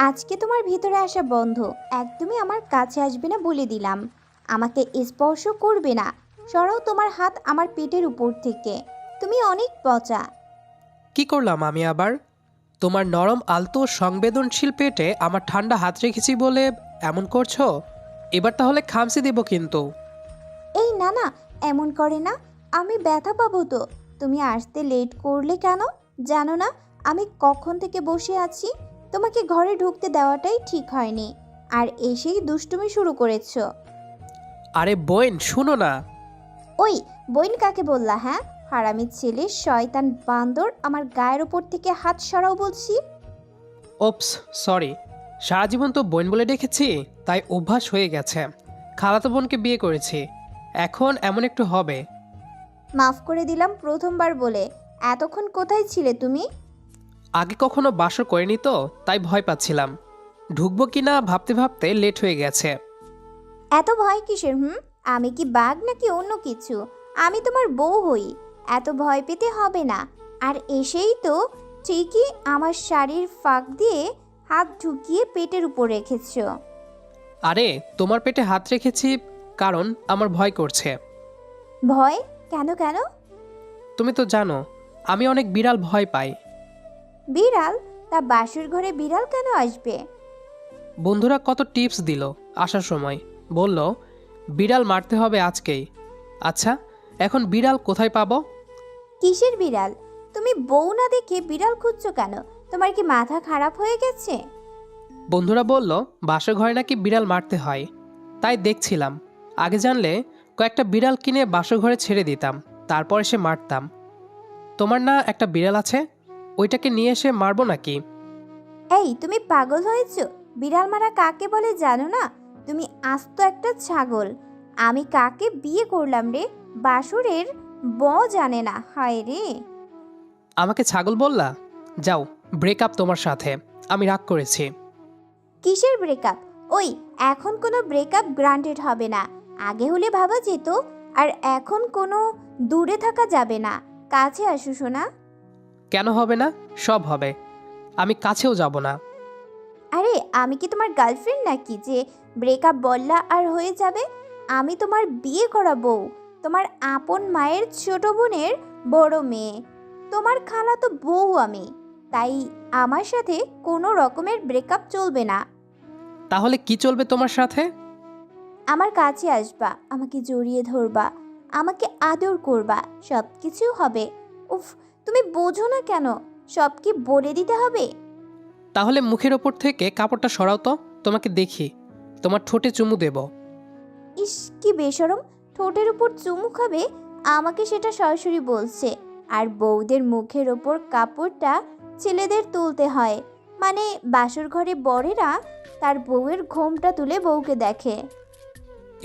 আজকে তোমার ভিতরে আসা বন্ধ। একদমই আমার কাছে আসবে না বলে দিলাম। আমাকে স্পর্শ করবে না। সরাও তোমার হাত আমার পেটের উপর থেকে। তুমি অনেক পচা। কি করলাম আমি আবার? তোমার নরম আলতো সংবেদনশীল পেটে আমার ঠান্ডা হাত রেখেছি বলে এমন করছো? এবার তাহলে খামচি দেব কিন্তু। এই না না, এমন করে না। আমি ব্যথা পাবো তো। তুমি আসতে লেট করলে কেন? জানো না আমি কখন থেকে বসে আছি? তোমাকে ঘরে ঢুকতে দেওয়াটাই ঠিক হয়নি, আর এসেই দুষ্টুমি শুরু করেছো। আরে বোন শোনো না। ওই, বইন কাকে বললা? হ্যাঁ, হারামি ছেলে, শয়তান বান্দর, আমার গায়ের ওপর থেকে হাত সরাও বলছি। ওপস, সরি। সারা জীবন তো বোন বলে ডেকেছি, তাই অভ্যাস হয়ে গেছে। খালাতো বোনকে বিয়ে করেছি, এখন এমন একটু হবে। মাফ করে দিলাম প্রথমবার বলে। এতক্ষণ কোথায় ছিলে তুমি? আগে কখনো বাসর করিনি তো, তাই ভয় পাচ্ছিলাম। ঢুকবো কি না ভাবতে ভাবতে লেট হয়ে গেছে। এত ভয় কিসের? আমি কি বাঘ নাকি অন্য কিছু? আমি তোমার বউ হই। এত ভয় পেতে হবে না। আর এসেই তো ঠিকই আমার শাড়ির ফাঁক দিয়ে হাত ঢুকিয়ে পেটের উপর রেখেছো। আরে তোমার পেটে হাত রেখেছি কারণ আমার ভয় করছে। ভয়? কেন কেন? তুমি তো জানো আমি অনেক বিড়াল ভয় পাই। বিড়াল? তা বাসুর ঘরে বিড়াল কেন আসবে? বন্ধুরা কত টিপস দিল আসার সময়। বলল বিড়াল মারতে হবে আজকেই। আচ্ছা, এখন বিড়াল কোথায় পাবো? কিসের বিড়াল? তুমি বউ না দেখে বিড়াল খুঁজছো কেন? তোমার কি মাথা খারাপ হয়ে গেছে? বন্ধুরা বলল বাসর ঘরে নাকি বিড়াল মারতে হয়, তাই দেখছিলাম। আগে জানলে কয়েকটা বিড়াল কিনে বাসর ঘরে ছেড়ে দিতাম, তারপর এসে মারতাম। তোমার না একটা বিড়াল আছে, ওইটাকে নিয়ে এসে মারবো নাকি? এই, তুমি পাগল হয়েছো? বিড়াল মারা কাকে বলে জানো না? তুমি আস্ত একটা ছাগল। আমি কাকে বিয়ে করলাম রে? বাসুরের ব জানে না, হায় রে। আমাকে ছাগল বললা? যাও, ব্রেকআপ তোমার সাথে। আমি রাগ করেছি। কিসের ব্রেকআপ? ওই, এখন কোনো ব্রেকআপ গ্রান্টেড হবে না। আগে হলে ভাবা যেত। আর এখন কোনো দূরে থাকা যাবে না। কাছে আসো শোনা। কেন হবে না? সব হবে। আমি কাছেও যাব না। আরে আমি কি তোমার গার্লফ্রেন্ড নাকি যে ব্রেকআপ বললা আর হয়ে যাবে? আমি তোমার বিয়ে করা বউ। তোমার আপন মায়ের ছোট বোনের বড় মেয়ে। তোমার খালাতো বউ আমি। তাই আমার সাথে কোনো রকমের ব্রেকআপ চলবে না। তাহলে কি চলবে তোমার সাথে? আমার কাছে আসবা, আমাকে জড়িয়ে ধরবা, আমাকে আদর করবা, সব কিছু হবে। উফ, তুমি বোঝো না কেন? সব কি বলে দিতে হবে? তাহলে মুখের ওপর থেকে কাপড়টা সরাও তো, তোমাকে দেখি। তোমার ঠোঁটে চুমু দেব। ইস, কি বেশরম! ঠোঁটের উপর চুমু খাবে? আমাকে সেটা সরাসরি বলছে। আর বউদের মুখের ওপর কাপড়টা ছেলেদের তুলতে হয়। মানে বাসর ঘরে বরেরা তার বউয়ের ঘোমটা তুলে বউকে দেখে।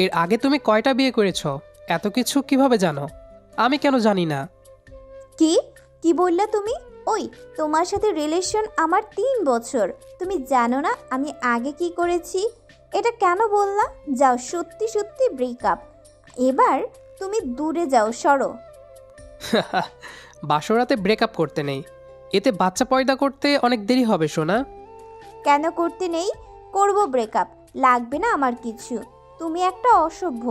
এর আগে তুমি কয়টা বিয়ে করেছো? এত কিছু কিভাবে জানো? আমি কেন জানি না? কি? কি বললা তুমি? ওই, তোমার সাথে রিলেশন আমার 3 বছর। তুমি জানো না আমি আগে কি করেছি? এটা কেন বললা? যাও, সত্যি সত্যি ব্রেকআপ। এবার তুমি দূরে যাও, সরো। বাসরাতে ব্রেকআপ করতে নেই, এতে বাচ্চা পয়দা করতে অনেক দেরি হবে সোনা। কেন করতে নেই? করব ব্রেকআপ। লাগবে না আমার কিছু। তুমি একটা অসভ্য।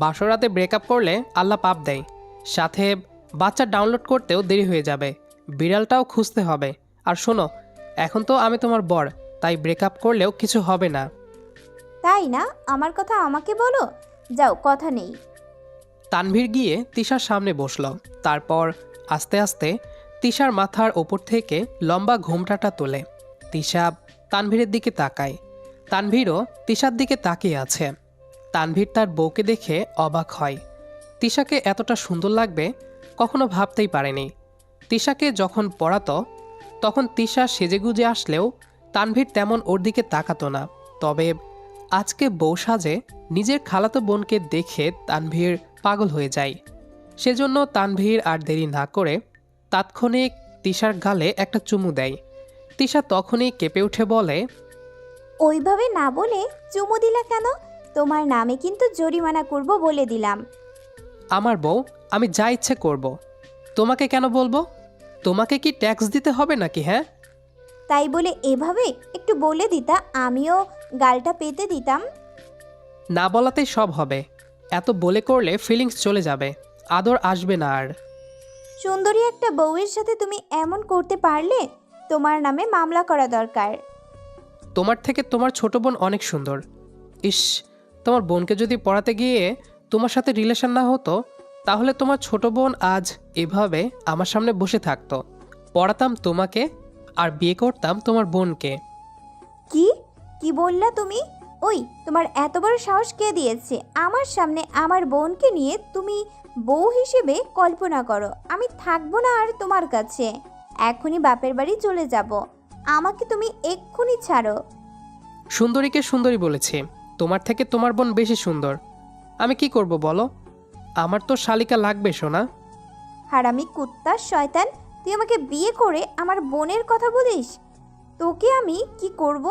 বাসরাতে ব্রেকআপ করলে আল্লাহ পাপ দেয়, সাথে বাচ্চা ডাউনলোড করতেও দেরি হয়ে যাবে। বিড়ালটাও খুঁজতে হবে। আর শোনো, এখন তো আমি তোমার বর, তাই ব্রেকআপ করলেও কিছু হবে না। তাই না? আমার কথা আমাকে বলো। যাও, কথা নেই। তানভীর গিয়ে তিশার সামনে বসল। তারপর আস্তে আস্তে তিশার মাথার ওপর থেকে লম্বা ঘোমটাটা তোলে। তিশা তানভীরের দিকে তাকায়। তানভীরও তিশার দিকে তাকিয়ে আছে। তানভীর তার বউকে দেখে অবাক হয়। তিশাকে এতটা সুন্দর লাগবে কখনো ভাবতেই পারেনি। তিশাকে যখন পড়াতো তখন তিশা সেজেগুজে আসলেও তানভীর তেমন ওর দিকে তাকাতো না। তবে আজকে বউ সাজে নিজের খালাতো বোনকে দেখে তানভীর পাগল হয়ে যায়। সেজন্য তানভীর আর দেরি না করে তাৎক্ষণিক তিশার গালে একটা চুমু দেয়। তিশা তখনই কেঁপে উঠে বলে, ওইভাবে না বলে চুমু দিলা কেন? তোমার নামে কিন্তু জরিমানা করব বলে দিলাম। আমার বউ, আমি যা ইচ্ছে করব। তোমাকে কেন বলবো? তোমাকে কি ট্যাক্স দিতে হবে নাকি? হ্যাঁ, তাই বলে এভাবে একটু বলে দিতা, আমিও গালটা পেতে দিতাম। না বলাতেই সব হবে। এত বলে করলে ফিলিংস চলে যাবে, আদর আসবে না আর। সুন্দরী একটা বউয়ের সাথে তুমি এমন করতে পারলে? তোমার নামে মামলা করা দরকার। তোমার থেকে তোমার ছোট বোন অনেক সুন্দর। ইস, তোমার বোনকে যদি পড়াতে গিয়ে তোমার সাথে রিলেশন না হতো, তাহলে তোমার ছোট বোন আজ এভাবে আমার সামনে বসে থাকতো। পড়াতাম তোমাকে আর বিয়ে করতাম তোমার বোনকে। কি কি বললা তুমি? ওই, তোমার এত বড় সাহস কে দিয়েছে? আমার সামনে আমার বোনকে নিয়ে তুমি বউ হিসেবে কল্পনা করো। আমি থাকবো না আর তোমার কাছে। এখনই বাপের বাড়ি চলে যাব। আমাকে তুমি এক্ষুনি ছাড়ো। সুন্দরীকে সুন্দরী বলেছি, তোমার থেকে তোমার বোন বেশি সুন্দর। আমি কি করব বলো? আমার তো শালিকা লাগবে সোনা। হারামি কুত্তা শয়তান, তুই আমাকে বিয়ে করে আমার বোনের কথা বলিস? তোকে আমি কি করব?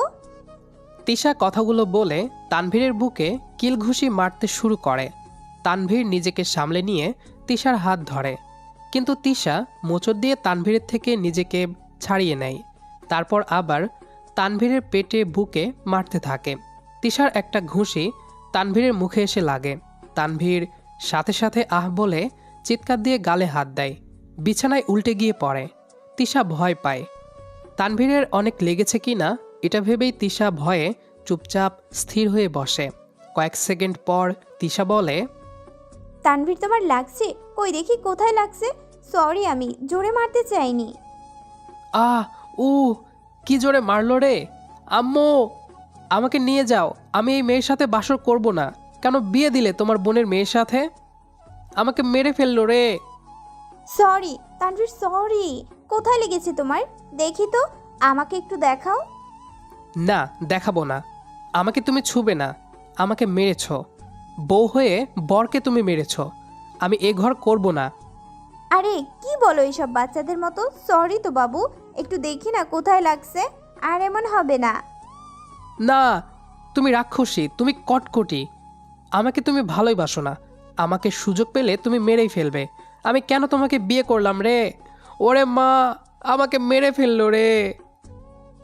তিশা কথাগুলো বলে তানভীরের বুকে কিলঘুষি মারতে শুরু করে। তানভীর নিজেকে সামলে নিয়ে তিশার হাত ধরে, কিন্তু তিশা মোচড় দিয়ে তানভীরের থেকে নিজেকে ছাড়িয়ে নেয়। তারপর আবার তানভীরের পেটে বুকে মারতে থাকে। তিশার একটা ঘুষি তানভীরের মুখে এসে লাগে। তানভীর সাথে সাথে আহ বলে চিৎকার দিয়ে গালে হাত দেয়, বিছানায় উল্টে গিয়ে পড়ে। তিশা ভয় পায়। তানভীরের অনেক লেগেছে কিনা এটা ভেবেই তিশা ভয়ে চুপচাপ স্থির হয়ে বসে। কয়েক সেকেন্ড পর তিশা বলে, তানভীর, তোমার লাগছে? কই দেখি কোথায় লাগছে। সরি, আমি জোরে মারতে চাইনি। আহ উ কি জোরে মারলো রে! আম্মু, আমাকে নিয়ে যাও। আমি এই মেয়ের সাথে বাসর করব না। কেন বিয়ে দিলে তোমার বোনের মেয়ের সাথে? আমাকে মেরে ফেললো রে! Sorry Tanvir, sorry. কোথায় লেগেছে তোমার? দেখি তো, আমাকে একটু দেখাও। না, দেখাবো না। আমাকে তুমি ছুবে না। আমাকে মেরেছ। বউ হয়ে বরকে তুমি মেরেছ। আমি এ ঘর করব না। আরে কি বলো এইসব বাচ্চাদের মতো? সরি তো বাবু, একটু দেখি না কোথায় লাগছে। আর এমন হবে না। না, তুমি রাক্ষসী, তুমি কটকটি। আমাকে তুমি ভালোই বাসো না। আমাকে সুযোগ পেলে তুমি মেরেই ফেলবে। আমি কেন তোমাকে বিয়ে করলাম রে? ওরে মা, আমাকে মেরে ফেললো রে!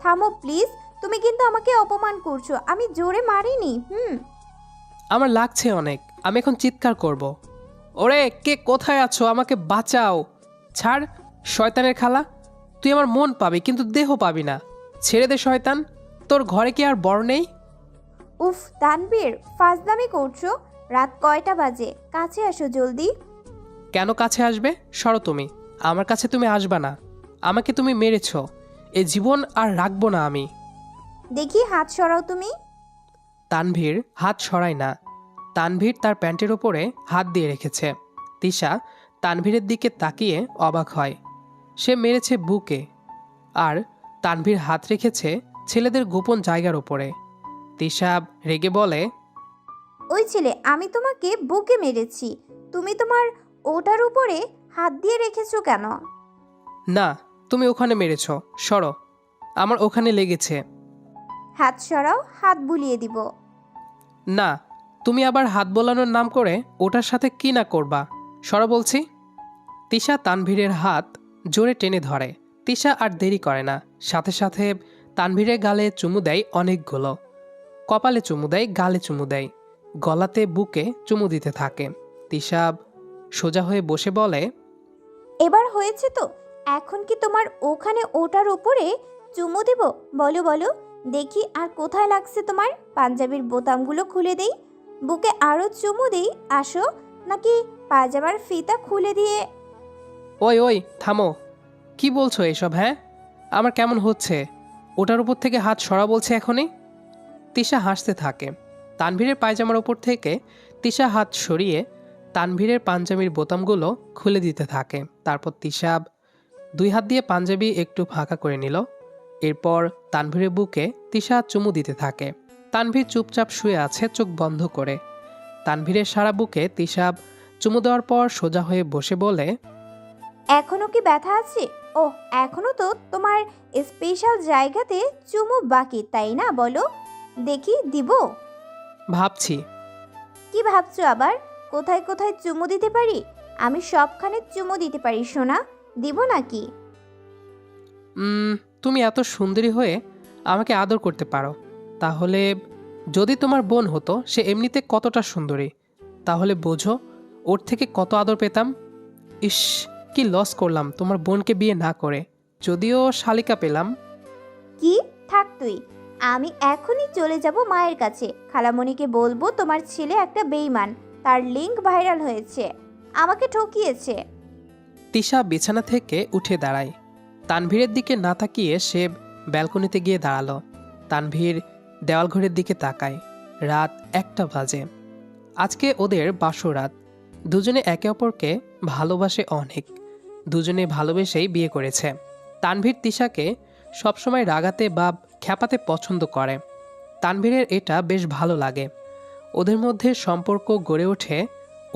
থামো প্লিজ, তুমি কিন্তু আমাকে অপমান করছো। আমি জোরে মারিনি। আমার লাগছে অনেক। আমি এখন চিৎকার করব। ওরে, কে কোথায় আছো? আমাকে বাঁচাও! ছাড়, শয়তানের খালা। তুই আমার মন পাবি কিন্তু দেহ পাবি না। ছেড়ে দে শয়তান। তোর ঘরে কি আর বর নেই? উফ তানভীর, ফাজলামি করছো? রাত কয়টা বাজে? কাছে আসো জলদি। কেন কাছে আসবে? সরো তুমি। আমার কাছে তুমি আসবা না। আমাকে তুমি মেরেছ। এ জীবন আর রাখবো না আমি। দেখি হাত সরাও তুমি। তানভীর হাত সরায় না। তানভীর তার প্যান্টের ওপরে হাত দিয়ে রেখেছে। তিশা তানভীরের দিকে তাকিয়ে অবাক হয়। সে মেরেছে বুকে, আর তানভীর হাত রেখেছে ছেলেদের গোপন জায়গার ওপরে। তিশা রেগে বলে, ওই ছেলে, আমি তোমাকে বুকে মেরেছি। তুমি তোমার ওটার উপরে হাত দিয়ে রেখেছো কেন? না, তুমি ওখানে মেরেছ। সরো, আমার ওখানে লেগেছে। হাত সরাও, হাত বুলিয়ে দিব। না, তুমি আবার হাত বোলানোর নাম করে ওটার সাথে কি না করবা। সরো বলছি। তিশা তানভীরের হাত জোরে টেনে ধরে। তিশা আর দেরি করে না, সাথে সাথে তানভীরের গালে চুমু দেয় অনেকগুলো। কপালে চুমু দেয়, গালে চুমু দেয়, গলাতে বুকে চুমু দিতে থাকে। তিশা সোজা হয়ে বসে বলে, এবার হয়েছে তো? এখন কি তোমার ওখানে ওটার উপরে চুমু দেব? বলো বলো, দেখি আর কোথায় লাগছে তোমার। পাঞ্জাবির বোতামগুলো খুলে দেই, বুকে আরো চুমু দেই, আসো। নাকি পাজামার ফিতা খুলে দিয়ে? ওই ওই থামো। কি বলছো এসব? হ্যাঁ, আমার কেমন হচ্ছে? ওটার উপর থেকে হাত সরা বলছে এখনই। তিশা হাসতে থাকে। তানভীরের পায়জামার ওপর থেকে তিশা হাত সরিয়ে তানভীরের পাঞ্জাবির বোতামগুলো খুলে দিতে থাকে। তারপর তিশা দুই হাত দিয়ে পাঞ্জাবি একটু ফাঁকা করে নিল। এরপর তানভীরের বুকে তিশা চুমু দিতে থাকে। তানভীর চুপচাপ শুয়ে আছে চোখ বন্ধ করে। তানভীরের সারা বুকে তিশা চুমু দেওয়ার পর সোজা হয়ে বসে বলে, এখনো কি ব্যথা আছে? ও, এখনো তো তোমার স্পেশাল জায়গাতে চুমু বাকি, তাই না? বলো, দেখি দিব। ভাবছি। কি ভাবছো আবার? কোথায় কোথায় চুমু দিতে পারি? আমি সবখানে চুমু দিতে পারি সোনা, দিব নাকি? তুমি এত সুন্দরী হয়ে আমাকে আদর করতে পারো, তাহলে যদি তোমার বোন হতো সে এমনিতে কতটা সুন্দরী, তাহলে বোঝো ওর থেকে কত আদর পেতাম। ইস, কি লস করলাম তোমার বোনকে বিয়ে না করে, যদিও শালিকা পেলাম। কি? থাক তুই। আমি এখনই চলে যাব মায়ের কাছে। খালামণিকে বলবো তোমার ছেলে একটা বেইমান, তার লিংক ভাইরাল হয়েছে, আমাকে ঠকিয়েছে। তিশা বিছানা থেকে উঠে দাঁড়ায়। তানভীরের দিকে না তাকিয়ে সে ব্যালকনিতে গিয়ে দাঁড়ালো। তানভীর দেওয়াল ঘড়ির দিকে তাকায়। রাত 1টা বাজে। আজকে ওদের বাসরাত। দুজনে একে অপরকে ভালোবাসে অনেক, দুজনে ভালোবেসেই বিয়ে করেছে। তানভীর তিশাকে সবসময় রাগাতে বা খ্যাপাতে পছন্দ করে। তানভীরের এটা বেশ ভালো লাগে। ওদের মধ্যে সম্পর্ক গড়ে ওঠে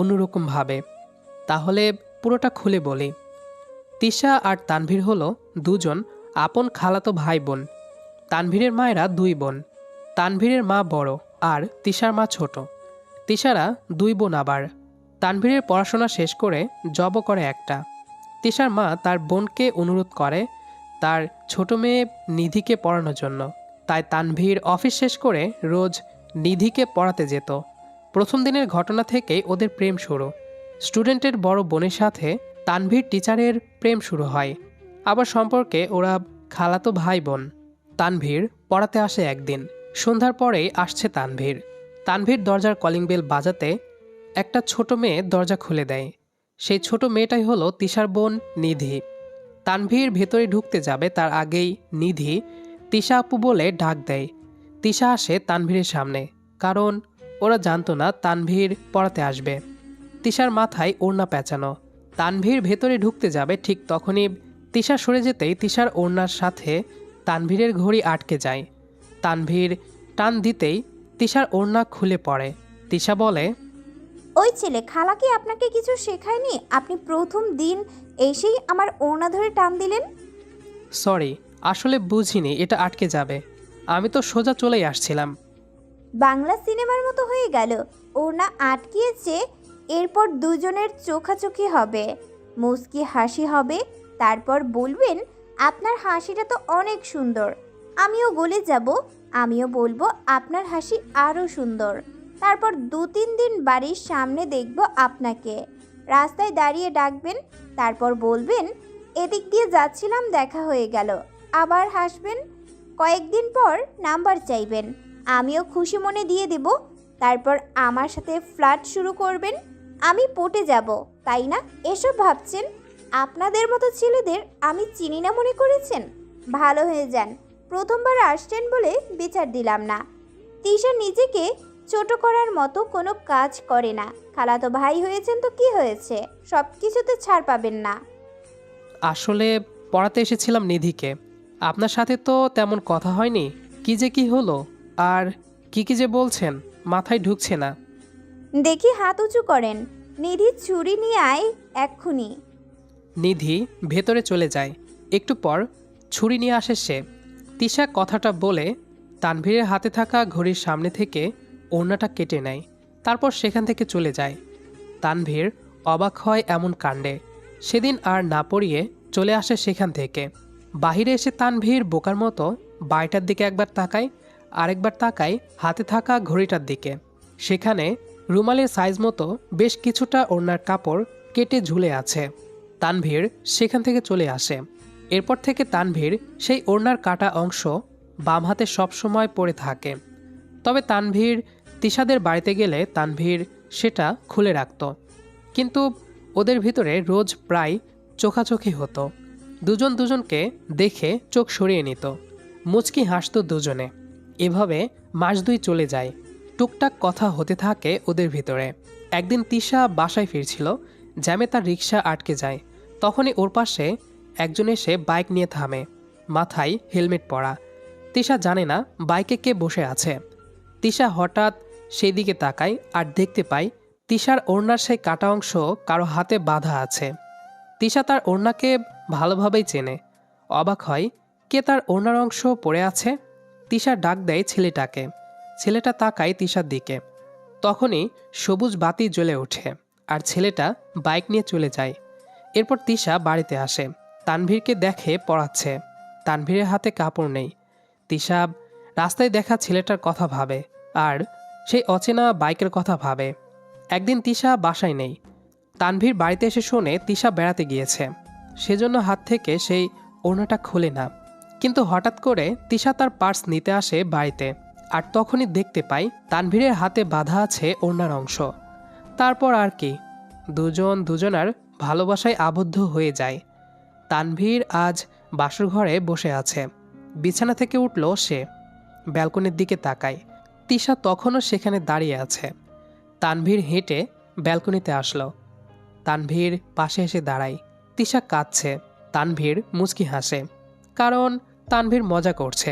অন্যরকমভাবে। তাহলে পুরোটা খুলে বলি। তিশা আর তানভীর হলো দুজন আপন খালাতো ভাই বোন। তানভীরের মায়েরা 2 বোন। তানভীরের মা বড় আর তিশার মা ছোট। তিশারা 2 বোন আবার। তানভীরের পড়াশোনা শেষ করে জবও করে একটা। তিশার মা তার বোনকে অনুরোধ করে তার ছোট মেয়ে নিধিকে পড়ানোর জন্য। তাই তানভীর অফিস শেষ করে রোজ নিধিকে পড়াতে যেত। প্রথম দিনের ঘটনা থেকেই ওদের প্রেম শুরু। স্টুডেন্টের বড় বোনের সাথে তানভীর টিচারের প্রেম শুরু হয়। আবার সম্পর্কে ওরা খালাতো ভাই বোন। তানভীর পড়াতে আসে একদিন। সন্ধ্যার পরেই আসছে তানভীর। তানভীর দরজার কলিং বেল বাজাতে একটা ছোট মেয়ে দরজা খুলে দেয়। সেই ছোট মেয়েটাই হলো তিশার বোন নিধি। তানভীর ভেতরে ঢুকতে যাবে তার আগেই নিধি তিশা আপু বলে ডাক দেয়। তিশা আসে তানভীরের সামনে, কারণ ওরা জানতো না তানভীর পড়াতে আসবে। তিশার মাথায় ওড়না পেঁচানো। তানভীর ভেতরে ঢুকতে যাবে, ঠিক তখনই তিশা সরে যেতেই তিশার ওড়নার সাথে তানভীরের ঘড়ি আটকে যায়। তানভীর টান দিতেই তিশার ওড়না খুলে পড়ে। তিশা বলে, ওই ছেলে, খালা কি আপনাকে কিছু শেখায়নি? আপনি প্রথম দিন এসেই আমার ওড়না ধরে টান দিলেন। সরি, আসলে বুঝিনি এটা আটকে যাবে। আমি তো সোজা চলেই আসছিলাম। বাংলা সিনেমার মতো হয়ে গেল। ওড়না আটকিয়েছে, এরপর দুজনের চোখাচোখি হবে, মুচকি হাসি হবে, তারপর বলবেন আপনার হাসিটা তো অনেক সুন্দর। আমিও গলে যাব, আমিও বলবো আপনার হাসি আরও সুন্দর। তারপর 2-3 দিন বাড়ির সামনে দেখব আপনাকে, রাস্তায় দাঁড়িয়ে ডাকবেন, তারপর বলবেন এদিক দিয়ে যাচ্ছিলাম, দেখা হয়ে গেল, আবার হাসবেন। কয়েকদিন পর নাম্বার চাইবেন, আমিও খুশি মনে দিয়ে দেব। তারপর আমার সাথে ফ্লার্ট শুরু করবেন। আমি পটে যাব, তাই না এসব ভাবছেন? আপনাদের মতো ছেলেদের আমি চিনি না মনে করেছেন? ভালো হয়ে যান, প্রথমবার আসছেন বলে বিচার দিলাম না। তিশা নিজেকে ছোট করার মতো কোনো কাজ করে না। খালাতো ভাই হয়েছেন তো কি হয়েছে, সব কিছুতে ছাড় পাবেন না। আসলে পড়াতে এসেছিলাম নিধিকে। আপনার সাথে তো তেমন কথা হয়নি। কি যে কি হলো, আর কি কি যে বলছেন মাথায় ঢুকছে না। দেখি হাত উঁচু করেন। নিধি ছুরি নিয়ে আয় এক্ষুনি। নিধি ভেতরে চলে যায়। একটু পর ছুরি নিয়ে আসে সে। তিশা কথাটা বলে তানভীরের হাতে থাকা ঘড়ির সামনে থেকে ওড়নাটা কেটে নেয়। তারপর সেখান থেকে চলে যায়। তানভীর অবাক হয় এমন কাণ্ডে। সেদিন আর না পড়িয়ে চলে আসে সেখান থেকে। বাহিরে এসে তানভীর বোকার মতো বাড়িটার দিকে একবার তাকায়, আরেকবার তাকায় হাতে থাকা ঘড়িটার দিকে। সেখানে রুমালের সাইজ মতো বেশ কিছুটা ওড়নার কাপড় কেটে ঝুলে আছে। তানভীর সেখান থেকে চলে আসে। এরপর থেকে তানভীর সেই ওড়নার কাটা অংশ বাম হাতে সবসময় পরে থাকে। তবে তানভীর তিশাদের বাড়িতে গেলে তানভীর সেটা খুলে রাখত। কিন্তু ওদের ভিতরে রোজ প্রায় চোখাচোখি হতো। দুজন দুজনকে দেখে চোখ সরিয়ে নিত, মুচকি হাসত দুজনে। এভাবে মাস 2 চলে যায়। টুকটাক কথা হতে থাকে ওদের ভিতরে। একদিন তিশা বাসায় ফিরছিল, জ্যামে তার রিক্সা আটকে যায়। তখনই ওর পাশে একজন এসে বাইক নিয়ে থামে, মাথায় হেলমেট পরা। তিশা জানে না বাইকে কে বসে আছে। তিশা হঠাৎ সেই দিকে তাকায় আর দেখতে পায় তিশার ওড়নার সেই কাটা অংশ কারো হাতে বাঁধা আছে। তিশা তার ওড়নাকে ভালোভাবেই চেনে। অবাক হয় কে তার ওড়নার অংশ পড়ে আছে। তিশা ডাক দেয় ছেলেটাকে। ছেলেটা তাকায় তিশার দিকে। তখনই সবুজ বাতি জ্বলে ওঠে আর ছেলেটা বাইক নিয়ে চলে যায়। এরপর তিশা বাড়িতে আসে, তানভীরকে দেখে পড়াচ্ছে। তানভীরের হাতে কাপড় নেই। তিশা রাস্তায় দেখা ছেলেটার কথা ভাবে আর সেই অচেনা বাইকের কথা ভাবে। একদিন তিশা বাসায় নেই। তানভীর বাড়িতে এসে শোনে তিশা বেড়াতে গিয়েছে, সেজন্য হাত থেকে সেই ওড়নাটা খোলে না। কিন্তু হঠাৎ করে তিশা তার পার্স নিতে আসে বাড়িতে, আর তখনই দেখতে পাই তানভীরের হাতে বাঁধা আছে ওড়নার অংশ। তারপর আর কি, দুজন দুজনার ভালোবাসায় আবদ্ধ হয়ে যায়। তানভীর আজ বাসর ঘরে বসে আছে। বিছানা থেকে উঠল সে, ব্যালকনির দিকে তাকায়। তিশা তখনও সেখানে দাঁড়িয়ে আছে। তানভীর হেঁটে ব্যালকনিতে আসলো। তানভীর পাশে এসে দাঁড়ায়। তিশা কাঁদছে। তানভীর মুচকি হাসে, কারণ তানভীর মজা করছে।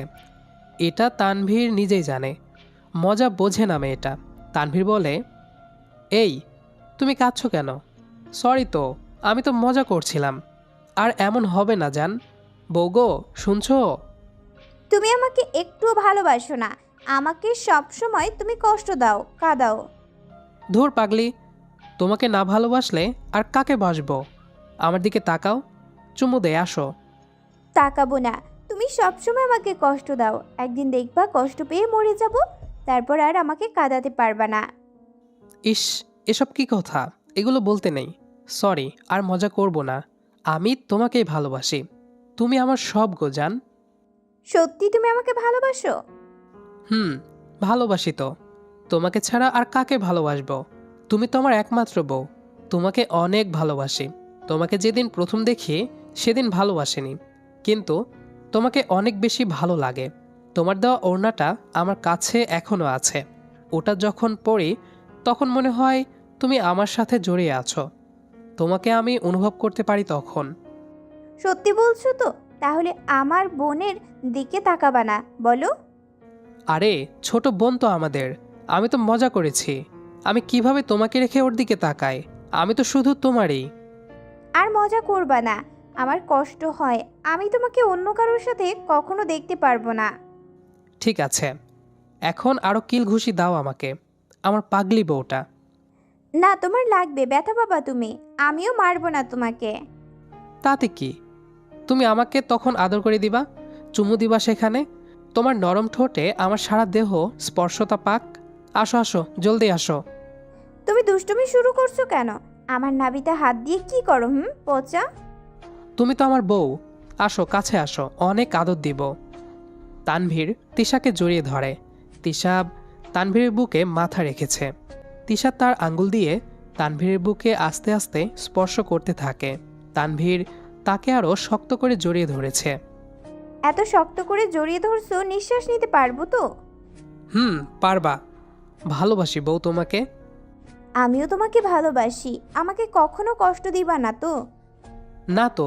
এটা তানভীর নিজেই জানে, মজা বোঝে না মেয়েটা। তানভীর বলে, এই তুমি কাঁদছো কেন? সরি তো, আমি তো মজা করছিলাম। আর এমন হবে না জান। বৌগো, শুনছো? তুমি আমাকে একটুও ভালোবাসো না, আমাকে সব সময় তুমি কষ্ট দাও, কাঁদাও। ধুর পাগলি, তোমাকে না ভালোবাসলে আর কাকে বাসবো? আমার দিকে তাকাও, চুমু দে, আসো। তাকাবো না, তুমি সব সময় আমাকে কষ্ট দাও। একদিন দেখবা কষ্ট পেয়ে মরে যাব, তারপর আর আমাকে কাঁদাতে পারবা না। ইস, এসব কি কথা? এগুলো বলতে নেই। সরি, আর মজা করব না। আমি তোমাকেই ভালোবাসি। তুমি আমার সব গো জান। সত্যি তুমি আমাকে ভালোবাসো? ভালোবাসি তো। তোমাকে ছাড়া আর কাকে ভালোবাসবো? তুমি তো আমার একমাত্র বউ। তোমাকে অনেক ভালোবাসি। তোমাকে যেদিন প্রথম দেখি সেদিন ভালোবাসিনি, কিন্তু তোমাকে অনেক বেশি ভালো লাগে। তোমার দেওয়া ওড়নাটা আমার কাছে এখনো আছে। ওটা যখন পরি তখন মনে হয় তুমি আমার সাথে জড়িয়ে আছো। তোমাকে আমি অনুভব করতে পারি তখন। সত্যি বলছো তো? তাহলে আমার বোনের দিকে তাকাবা না, বলো। আরে ছোট বোন তো আমাদের। আমি তো মজা করেছি। আমি কিভাবে তোমাকে রেখে ওর দিকে তাকাই? আমি তো শুধু তোমারই। আর মজা করবা না, আমার কষ্ট হয়। আমি তোমাকে অন্য কারোর সাথে কখনো দেখতে পারবো না। ঠিক আছে, এখন আরো কিল ঘুষি দাও আমাকে, আমার পাগলি বউটা। না, তোমার লাগবে, ব্যথা পাবা তুমি। আমিও মারবো না তোমাকে। তাতে কি? তুমি আমাকে তখন আদর করে দিবা, চুমু দিবা সেখানে। তোমার নরম ঠোঁটে আমার সারা দেহ স্পর্শতা পাক। আসো আসো, জলদি আসো। তুমি দুষ্টুমি শুরু করছো কেন? আমার নাভিতে হাত দিয়ে কি করো? পচা। তুমি তো আমার বউ। আসো, কাছে আসো, অনেক আদর দিব। তানভীর তিশাকে জড়িয়ে ধরে। তিশা তানভীরের বুকে মাথা রেখেছে। তিশা তার আঙ্গুল দিয়ে তানভীরের বুকে আস্তে আস্তে স্পর্শ করতে থাকে। তানভীর তাকে আরও শক্ত করে জড়িয়ে ধরেছে। এত শক্ত করে জড়িয়ে ধরছো, নিঃশ্বাস নিতে পারবো তো? পারবা। ভালোবাসি বউ তোমাকে। আমিও তোমাকে ভালোবাসি। আমাকে কখনো কষ্ট দিবা না তো? না তো,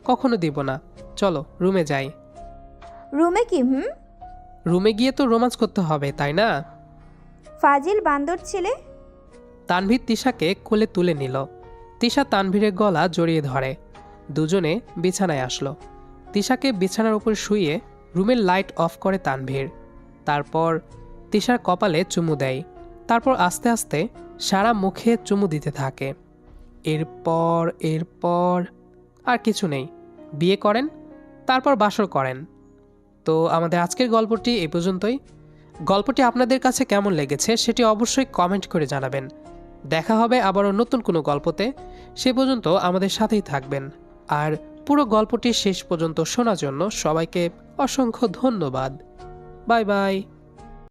কখনো দিব না। চলো রুমে যাই। রুমে কি? রুমে গিয়ে তো রোমান্স করতে হবে, তাই না? ফাজিল বান্দর ছেলে। তানভীর তিশাকে কোলে তুলে নিল। তিশা তানভীরের গলা জড়িয়ে ধরে। দুজনে বিছানায় আসলো। তিশাকে বিছানার উপর শুইয়ে রুমের লাইট অফ করে তানভীর। তারপর তিশার কপালে চুমু দেয়। তারপর আস্তে আস্তে সারা মুখে চুমু দিতে থাকে। এরপর আর কিছু নেই। বিয়ে করেন, তারপর বাসর করেন। তো আমাদের আজকের গল্পটি এই পর্যন্তই। গল্পটি আপনাদের কাছে কেমন লেগেছে সেটি অবশ্যই কমেন্ট করে জানাবেন। দেখা হবে আবারও নতুন কোনো গল্পতে। সে পর্যন্ত আমাদের সাথেই থাকবেন। আর পুরো গল্পটি শেষ পর্যন্ত শোনার জন্য সবাইকে অসংখ্য ধন্যবাদ। Bye bye.